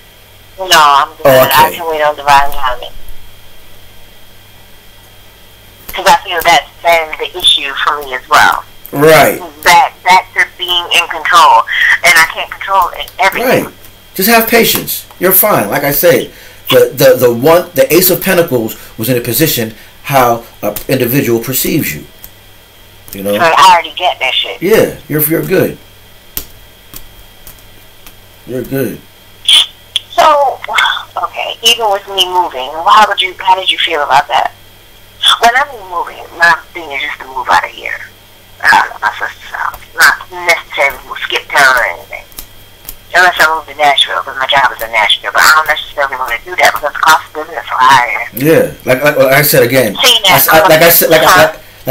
No, I'm good. Oh, okay. I can wait on divine timing. Because I feel that's been the issue for me as well. Right. Back to being in control, and I can't control everything. Right. Just have patience. You're fine. Like I said, the Ace of Pentacles was in a position how an individual perceives you. You know. So I already get that shit. Yeah, you're good. You're good. So, okay, even with me moving, how did you feel about that? When I'm moving, my thing is just to move out of here. My sister's house. Not necessarily skip town or anything. Unless I move to Nashville, because my job is in Nashville. But I don't necessarily want to do that because the cost of business is higher. Yeah, like I said again. Like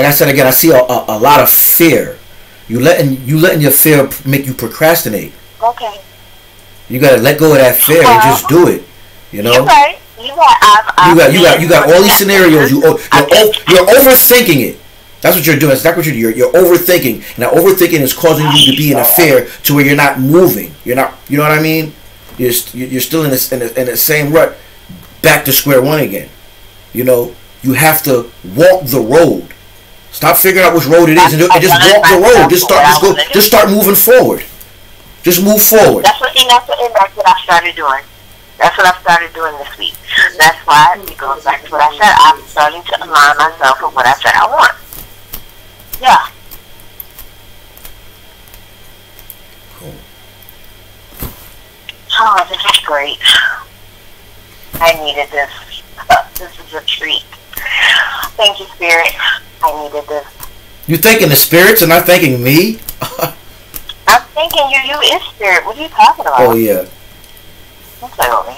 I said again, I see a lot of fear. You letting your fear make you procrastinate. Okay. You gotta let go of that fear and just do it. You know. You're right. You got all these scenarios. You're overthinking it. That's what you're doing. That's what you're overthinking. Now overthinking is causing you to be in a fear to where you're not moving. You're not. You know what I mean? You're still in the same rut, back to square one again. You know. You have to walk the road. Stop figuring out which road it is and just walk the road. Just start moving forward. Just move forward. That's what I started doing. That's what I started doing this week. That's why it goes back to what I said. I'm starting to align myself with what I said I want. Yeah. Cool. Oh, this is great. I needed this. This is a treat. Thank you, Spirit. I needed this. You thanking the spirits and not thanking me? I'm thinking you is Spirit. What are you talking about? Oh, yeah. Don't play with me.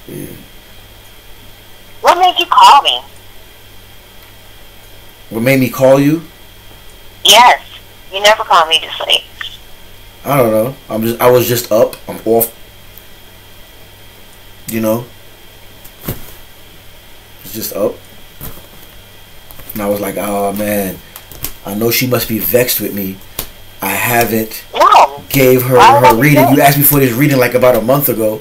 Yeah. What made you call me? What made me call you? Yes. You never call me this late. I don't know. I was just up. I'm off. You know? It's just up. And I was like, oh man, I know she must be vexed with me. I haven't gave her reading. You asked me for this reading like about a month ago.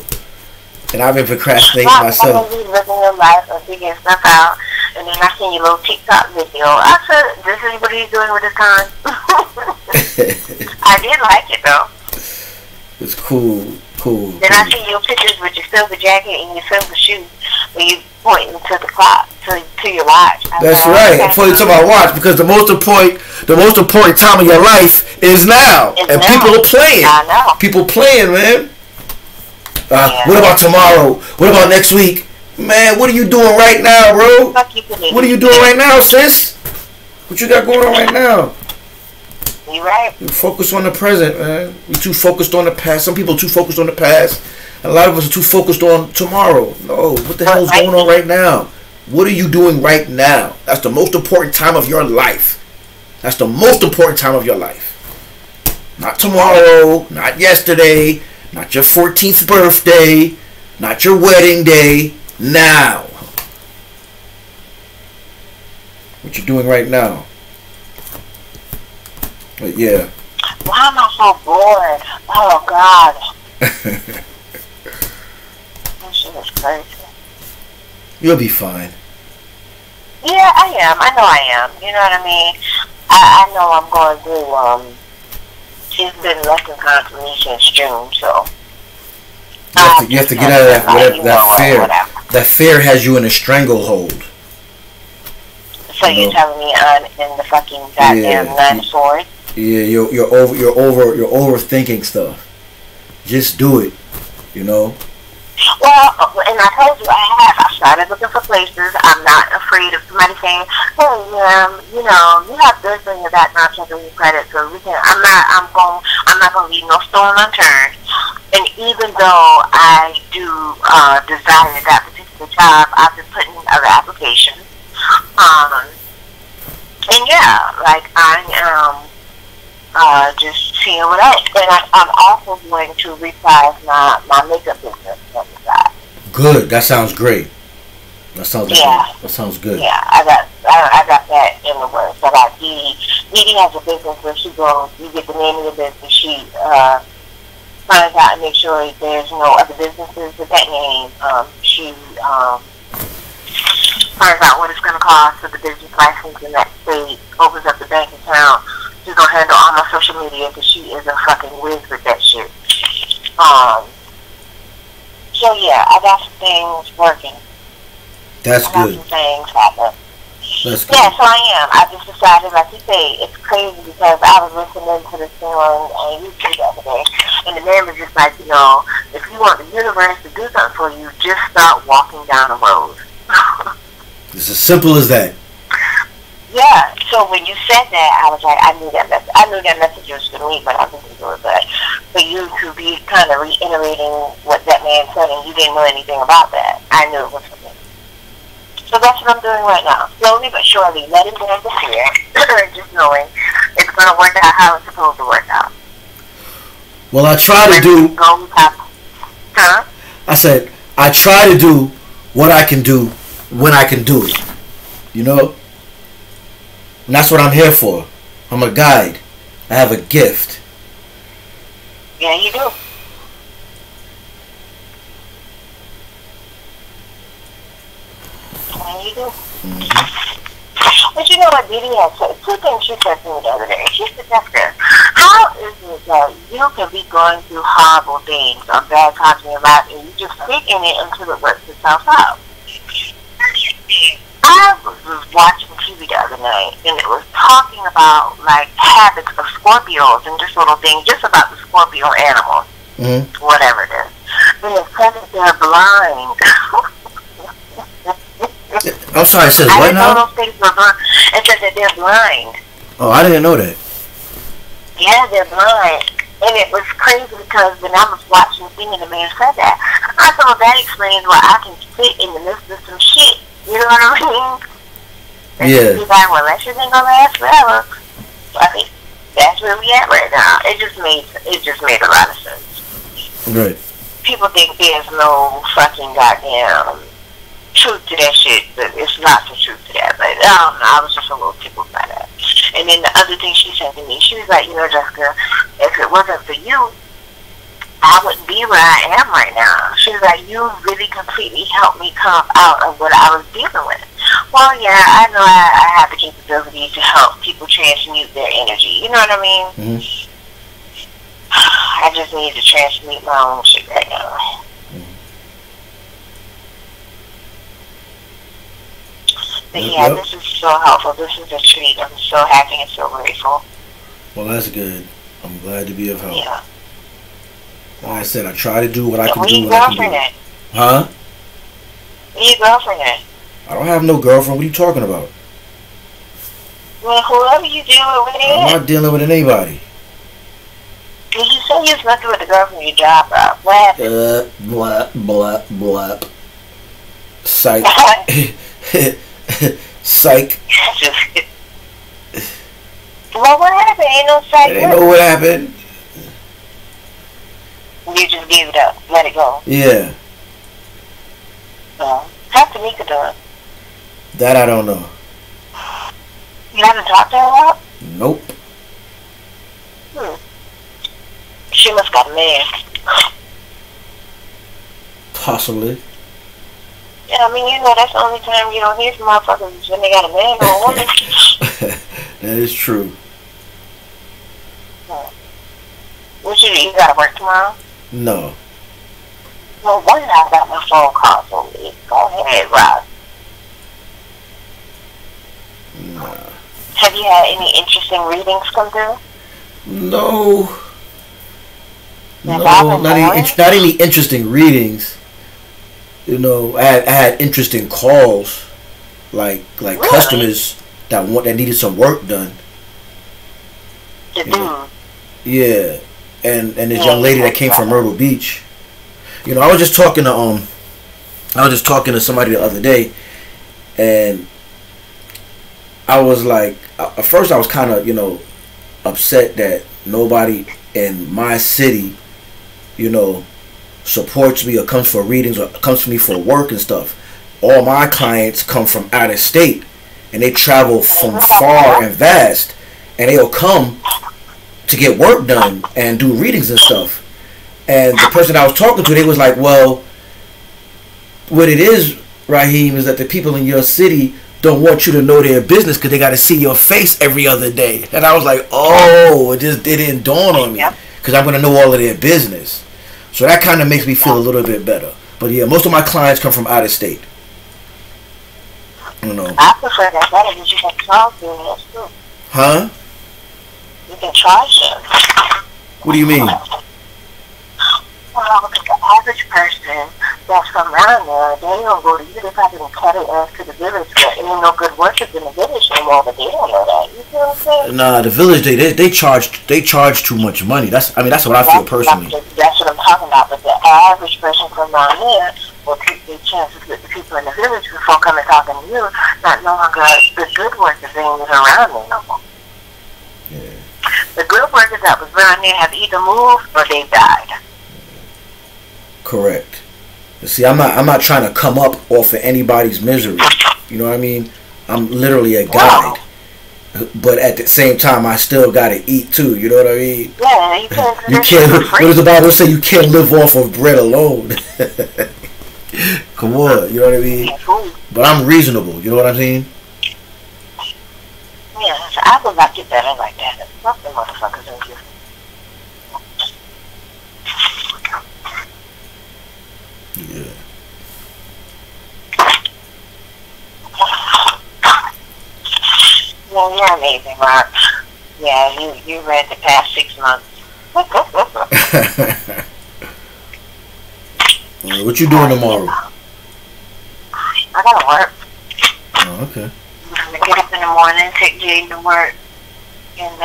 And I've been procrastinating myself. I'm living your life and figuring stuff out. And then I seen your little TikTok video. I said, this is what he's doing with his time. I did like it though. It's cool. Then I see your pictures with your silver jacket and your silver shoes when you pointing to the clock, to your watch. That's right. I'm pointing to my watch because the most important time of your life is now. And people are playing. I know. People playing, man. What about tomorrow? What about next week? Man, what are you doing right now, bro? What are you doing right now, sis? What you got going on right now? You right. You focus on the present, man. You too focused on the past. Some people are too focused on the past. And a lot of us are too focused on tomorrow. No, what the hell is going on right now? What are you doing right now? That's the most important time of your life. That's the most important time of your life. Not tomorrow, not yesterday, not your 14th birthday, not your wedding day. Now. What you doing right now? But yeah. Why am I so bored? Oh God. That shit is crazy. You'll be fine. Yeah, I am. I know I am. You know what I mean? I know I'm going through, it's been less than confirmation since June, so. You have to get out of that fear. That fear has you in a stranglehold. So you're telling me I'm in the fucking goddamn 9 of Swords? Yeah, you're overthinking stuff. Just do it, you know. Well, and I told you I started looking for places. I'm not afraid of somebody saying, "Hey, you know, you have this in your background check on your credit, so we can." I'm not gonna leave no stone unturned. And even though I do desire that particular job, I've been putting in other applications. And yeah, like I am just seeing what else. And I'm also going to resize my makeup business on the side. Good. That sounds great. That sounds that sounds good. Yeah, I got that in the works. I got Dee. Dee has a business where she goes, you get the name of the business, she finds out and makes sure there's no other businesses with that name. She finds out what it's going to cost for the business license in that state, opens up the bank account. She's going to handle all my social media because she is a fucking whiz with that shit. So yeah, I got some things working. That's good. I got some things happening. That's good. Yeah, so I am. I just decided, like you say, it's crazy because I was listening to this thing on YouTube the other day, and the man was just like, you know, if you want the universe to do something for you, just start walking down the road. It's as simple as that. Yeah, so when you said that, I was like, I knew that message was for me, but I wasn't doing it. But for you to be kind of reiterating what that man said and you didn't know anything about that, I knew it was for me. So that's what I'm doing right now. Slowly but surely, letting go of the fear, just knowing it's going to work out how it's supposed to work out. Well, I try to do... Huh? I said, I try to do what I can do when I can do it. You know? And that's what I'm here for. I'm a guide. I have a gift. Yeah, you do. Yeah, you do. Mm-hmm. But you know what, Didi had said? Two things she said to me the other day. She said, Jessica, how is it that you can be going through horrible things or bad times in your life and you just sit in it until it works itself out? I was watching TV the other night, and it was talking about, like, habits of Scorpios and just little things, just about the Scorpio animals, whatever it is. And it said that they're blind. I'm sorry, it says what now? I didn't know those things were blind. It said that they're blind. Oh, I didn't know that. Yeah, they're blind. And it was crazy because when I was watching the thing and the man said that, I thought that explains why I can sit in the midst of some shit. You know what I mean? And yeah. He's like, well, that shit ain't gonna last forever. So I think that's where we at right now. It just made a lot of sense. Right. People think there's no fucking goddamn truth to that shit, but it's lots of truth to that. But I don't know, I was just a little tickled by that. And then the other thing she said to me, she was like, you know, Jessica, if it wasn't for you, I wouldn't be where I am right now. She was like, you really completely helped me come out of what I was dealing with. Well, yeah, I know I have the capability to help people transmute their energy. You know what I mean? Mm-hmm. I just need to transmute my own shit right now. Mm-hmm. But yeah, this is so helpful. This is a treat. I'm so happy and so grateful. Well, that's good. I'm glad to be of help. Yeah. Like I said, I try to do what I can do. Where your girlfriend at? Huh? Where your girlfriend at? I don't have no girlfriend. What are you talking about? Well, whoever you dealing with, I'm not dealing with anybody. Did you say you was nothing with the girl from your job, bro? What happened? Blah, blah, blah. Psych. Psych. Well, what happened? Ain't no psych. Ain't know what happened. You just gave it up. Let it go. Yeah. How's Tanika doing? That I don't know. You haven't talked to her a lot? Nope. She must got a man. Possibly. Yeah, I mean, you know, that's the only time you don't hear from motherfuckers is when they got a man or a woman. That is true. What you do? You gotta work tomorrow? No. Well, one night I got my phone call for me. Go ahead, Rob. Nah. Have you had any interesting readings come through? No. Yeah, No, not any interesting readings. You know, I had interesting calls, like really? Customers that needed some work done. You know? Yeah, and this young lady that came from Myrtle Beach. You know, I was just talking to somebody the other day, and I was like, at first I was kind of, you know, upset that nobody in my city, you know, supports me or comes for readings or comes to me for work and stuff. All my clients come from out of state, and they travel from far and vast, and they'll come to get work done and do readings and stuff. And the person I was talking to, they was like, well, what it is, Raheem, is that the people in your city don't want you to know their business because they got to see your face every other day. And I was like, oh, it didn't dawn on me because I'm going to know all of their business. So that kind of makes me feel a little bit better. But yeah, most of my clients come from out of state. You know. I prefer that better because you can charge them too. Huh? You can charge them. What do you mean? Well, because the average person that's from around there, they don't go to you. They probably can cut it ass to the village, but ain't no good workers in the village anymore. But they don't know that. You feel what I'm saying? Nah, the village they charge too much money. That's what I feel personally. That's what I'm talking about. But the average person from around there will take their chances with the people in the village before coming talking to you, not knowing the good workers ain't even around there no more. Yeah. The good workers that was around there have either moved or they died. Correct. See, I'm not trying to come up off of anybody's misery. You know what I mean? I'm literally a guide. But at the same time, I still gotta eat too. You know what I mean? Yeah, you can't. What does the Bible say? You can't live off of bread alone. Come on, you know what I mean? But I'm reasonable. You know what I'm saying? Yeah, so I would like it better like that. Fuck the motherfuckers in here. Yeah. Well, you're amazing, Mark. Yeah, you read the past 6 months. What you doing tomorrow? I gotta work. Oh, okay. I'm gonna get up in the morning, take Jade to work, and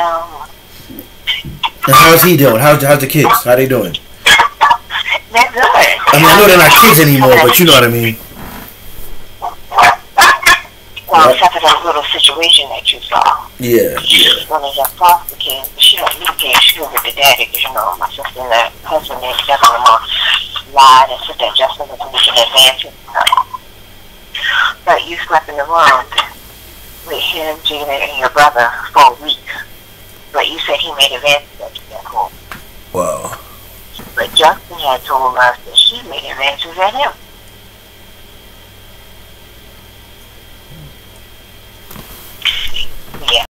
And how's he doing? How's the kids? How they doing? they're good. I mean, I know they're not kids anymore, but you know what I mean. Well, except for that little situation that you saw. Yeah. One of your foster kids, she don't need kids, she was with the daddy, because you know, my sister and her husband, they definitely lied and said that Justin was making advances. But you slept in the room with him, Gina, and your brother for a week. But you said he made advances at you at home. Wow. But Justin had told us that she made advances at him.